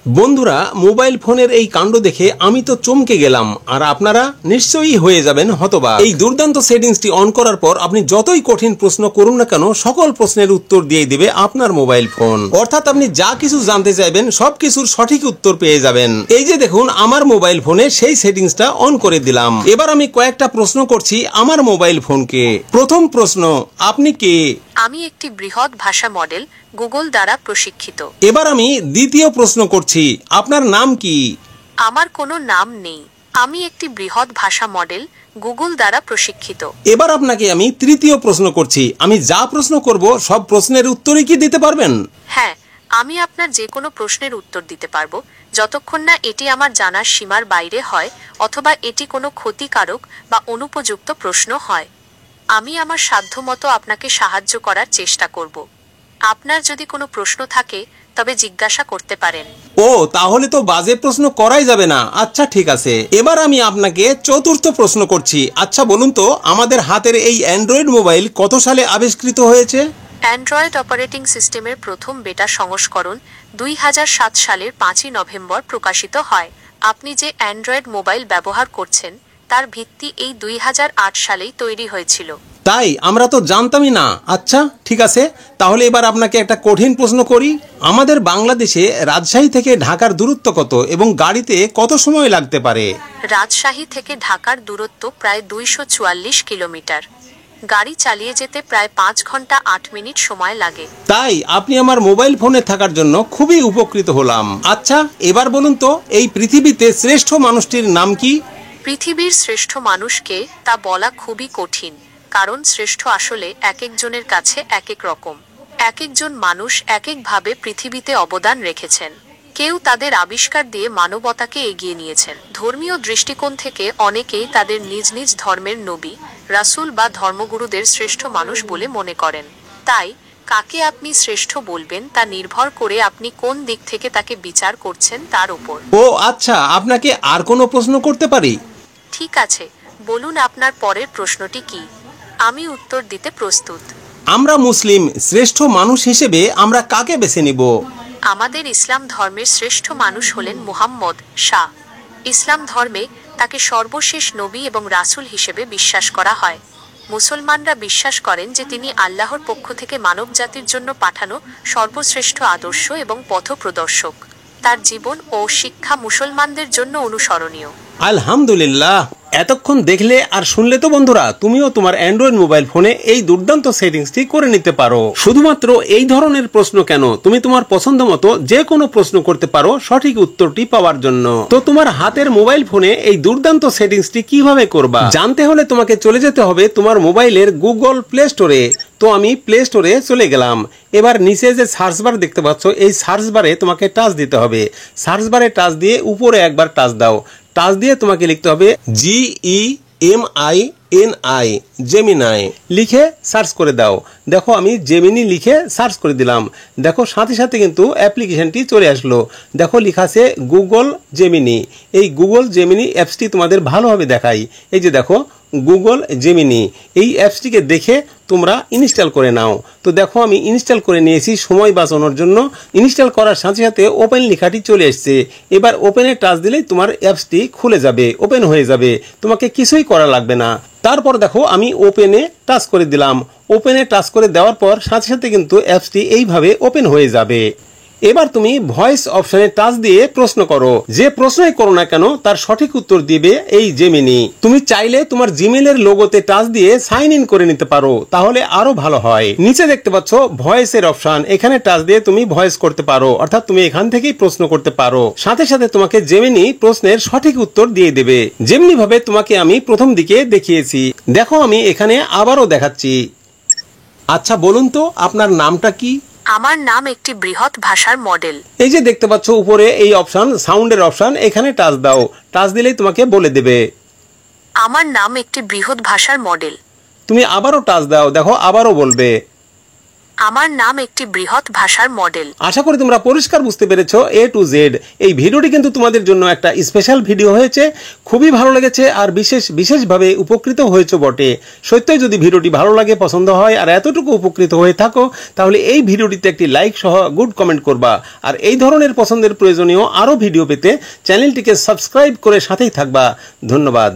বন্ধুরা, মোবাইল ফোনের এই কাণ্ড দেখে আমি তো চমকে গেলাম, আর আপনারা নিশ্চয়ই হয়ে যাবেন হতবাক। এই দুর্দান্ত সেটিংসটি অন করার পর আপনি যতই কঠিন প্রশ্ন করুন না কেন, সকল প্রশ্নের উত্তর দিয়ে দিবে আপনার মোবাইল ফোন। অর্থাৎ আপনি যা কিছু জানতে চাইবেন সবকিছুর সঠিক উত্তর পেয়ে যাবেন। এই যে দেখুন, আমার মোবাইল ফোনে সেই সেটিংসটা অন করে দিলাম। এবার আমি কয়েকটা প্রশ্ন করছি আমার মোবাইল ফোনকে। প্রথম প্রশ্ন, আপনি কে? আমি একটি বৃহৎ ভাষা মডেল, গুগল দ্বারা প্রশিক্ষিত। এবার আমি দ্বিতীয় প্রশ্ন করছি, আপনার নাম কি? আমার কোনো নাম নেই। আমি একটি বৃহৎ ভাষা মডেল, গুগল দ্বারা প্রশিক্ষিত। এবার আপনাকে আমি তৃতীয় প্রশ্ন করছি, আমি যা প্রশ্ন করব সব প্রশ্নের উত্তরই কি দিতে পারবেন? হ্যাঁ, আমি আপনার যে কোনো প্রশ্নের উত্তর দিতে পারবো, যতক্ষণ না এটি আমার জানার সীমার বাইরে হয় অথবা এটি কোনো ক্ষতিকারক বা অনুপযুক্ত প্রশ্ন হয়। আমি আমার সাধ্যমতো আপনাকে সাহায্য করার চেষ্টা করব। আপনার যদি কোনো প্রশ্ন থাকে তবে জিজ্ঞাসা করতে পারেন। ও, তাহলে তো বাজে প্রশ্ন করাই যাবে না। আচ্ছা, ঠিক আছে। এবার আমি আপনাকে চতুর্থ প্রশ্ন করছি। আচ্ছা বলুন তো, আমাদের হাতের এই অ্যান্ড্রয়েড মোবাইল কত সালে আবিষ্কৃত হয়েছে? অ্যান্ড্রয়েড অপারেটিং সিস্টেমের প্রথম বেটা সংস্করণ 2007 সালের 5ই নভেম্বর প্রকাশিত হয়। আপনি যে অ্যান্ড্রয়েড মোবাইল ব্যবহার করছেন তার ভিত্তি এই 2008 সালেই তৈরি হয়েছিল। তাই? আমরা তো জানতামই না। আচ্ছা, ঠিক আছে, তাহলে এবার আপনাকে একটা কঠিন প্রশ্ন করি। আমাদের বাংলাদেশে রাজশাহী থেকে ঢাকার দূরত্ব কত এবং গাড়িতে কত সময় লাগতে পারে? রাজশাহী থেকে ঢাকার দূরত্ব প্রায় 244 কিলোমিটার। গাড়ি চালিয়ে যেতে প্রায় 5 ঘন্টা 8 মিনিট সময় লাগে। তাই? আপনি আমার মোবাইল ফোনে থাকার জন্য খুবই উপকৃত হলাম। আচ্ছা, এবার বলুন তো, এই পৃথিবীতে শ্রেষ্ঠ মানুষটির নাম কি? পৃথিবীর শ্রেষ্ঠ মানুষকে তা বলা খুবই কঠিন, কারণ শ্রেষ্ঠ আসলে এক একজনের কাছে এক এক রকম। এক একজন মানুষ এক একভাবে পৃথিবীতে অবদান রেখেছেন। কেউ তাদের আবিষ্কার দিয়ে মানবতাকে এগিয়ে নিয়েছেন। ধর্মীয় দৃষ্টিকোণ থেকে অনেকেই তাদের নিজ নিজ ধর্মের নবী, রাসূল বা ধর্মগুরুদের শ্রেষ্ঠ মানুষ বলে মনে করেন। তাই কাকে আপনি শ্রেষ্ঠ বলবেন তা নির্ভর করে আপনি কোন দিক থেকে তাকে বিচার করছেন তার উপর। ও আচ্ছা, আপনাকে আর কোনো প্রশ্ন করতে পারি? ঠিক আছে, বলুন আপনার পরের প্রশ্নটি কি। আমি উত্তর দিতে প্রস্তুত। আমরা মুসলিম, শ্রেষ্ঠ মানুষ হিসেবে আমরা কাকে বেছে নিব? আমাদের ইসলাম ধর্মের শ্রেষ্ঠ মানুষ হলেন মুহাম্মদ শাহ। ইসলাম ধর্মে তাকে সর্বশেষ নবী এবং রাসূল হিসেবে বিশ্বাস করা হয়। মুসলমানরা বিশ্বাস করেন যে তিনি আল্লাহর পক্ষ থেকে মানবজাতির জন্য পাঠানো সর্বশ্রেষ্ঠ আদর্শ এবং পথপ্রদর্শক। তার জীবন ও শিক্ষা মুসলমানদের জন্য অনুসরণীয়। আলহামদুলিল্লাহ। এতক্ষণ দেখলে আর শুনলে তো বন্ধুরা, তুমিও তোমার অ্যান্ড্রয়েড মোবাইল ফোনে এই দুর্দান্ত সেটিংসটি করে নিতে পারো। শুধুমাত্র এই ধরনের প্রশ্ন কেন, তুমি তোমার পছন্দ মতো যে কোনো প্রশ্ন করতে পারো সঠিক উত্তরটি পাওয়ার জন্য। তো তোমার হাতের মোবাইল ফোনে এই দুর্দান্ত সেটিংসটি কিভাবে করবা জানতে হলে তোমাকে চলে যেতে হবে তোমার মোবাইলের গুগল প্লে স্টোরে। তো আমি প্লে স্টোরে চলে গেলাম। এবার নিচে যে সার্চ বার দেখতে পাচ্ছ, এই সার্চ বারে তোমাকে টাচ দিতে হবে। সার্চ বারে টাচ দিয়ে উপরে একবার টাচ দাও। টাচ দিয়ে তোমাকে লিখতে হবে GEMINI, জেমিনাই লিখে সার্চ করে দাও। দেখো, আমি জেমিনি লিখে সার্চ করে দিলাম। দেখো, সাথে সাথে কিন্তু অ্যাপ্লিকেশনটি চলে আসলো। দেখো, লেখা আছে গুগল জেমিনি। এই গুগল জেমিনি অ্যাপসটি তোমাদের ভালোভাবে দেখাই। এই যে দেখো, গুগল জেমিনি, এই অ্যাপসটিকে দেখে তোমরা ইনস্টল করে নাও। তো দেখো, আমি ইনস্টল করে নিয়েছি সময় বাঁচানোর জন্য। ইনস্টল করার সাথে সাথে ওপেন লেখাটি চলে এসছে। এবার ওপেনে টাচ দিলেই তোমার অ্যাপসটি খুলে যাবে, ওপেন হয়ে যাবে, তোমাকে কিছুই করা লাগবে না। তারপর দেখো, আমি ওপেনে টাচ করে দিলাম। ওপেনে টাচ করে দেওয়ার পর সাথে সাথে কিন্তু অ্যাপসটি এইভাবে ওপেন হয়ে যাবে। এবার তুমি ভয়েস অপশনে টাচ দিয়ে প্রশ্ন করো। যে প্রশ্নই করো না কেন তার সঠিক উত্তর দিবে এই জেমিনি। তুমি চাইলে তোমার জিমেলের লোগোতে টাচ দিয়ে সাইন ইন করে নিতে পারো, তাহলে আরো ভালো হয়। নিচে দেখতে পাচ্ছ ভয়েসের অপশন, এখানে টাচ দিয়ে তুমি ভয়েস করতে পারো, অর্থাৎ তুমি এখান থেকেই প্রশ্ন করতে পারো। সাথে সাথে তোমাকে জেমিনি প্রশ্নের সঠিক উত্তর দিয়ে দেবে, যেমনি ভাবে তোমাকে আমি প্রথম দিকে দেখিয়েছি। দেখো, আমি এখানে আবারও দেখাচ্ছি। আচ্ছা বলুন তো, আপনার নামটা কি? আমার নাম একটি বৃহৎ ভাষার মডেল। এই যে দেখতে পাচ্ছ উপরে এই অপশন, সাউন্ডের অপশন, এখানে টাচ দাও। টাচ দিলেই তোমাকে বলে দেবে আমার নাম একটি বৃহৎ ভাষার মডেল। তুমি আবারও টাচ দাও, দেখো আবারও বলবে। আমার নাম একটি বৃহৎ ভাষার মডেল। আশা করি তোমরা পরিষ্কার বুঝতে পেরেছো A to Z। এই ভিডিওটি কিন্তু তোমাদের জন্য একটা স্পেশাল ভিডিও হয়েছে, খুবই ভালো লেগেছে আর বিশেষভাবে উপকৃত হয়েছে বটে। সত্যই যদি ভিডিওটি ভালো লাগে, পছন্দ হয় আর এতটুকু উপকৃত হয়ে থাকো, তাহলে এই ভিডিওটিতে একটি লাইক সহ গুড কমেন্ট করবা। আর এই ধরনের পছন্দের প্রয়োজনীয় আরও ভিডিও পেতে চ্যানেলটিকে সাবস্ক্রাইব করে সাথেই থাকবা। ধন্যবাদ।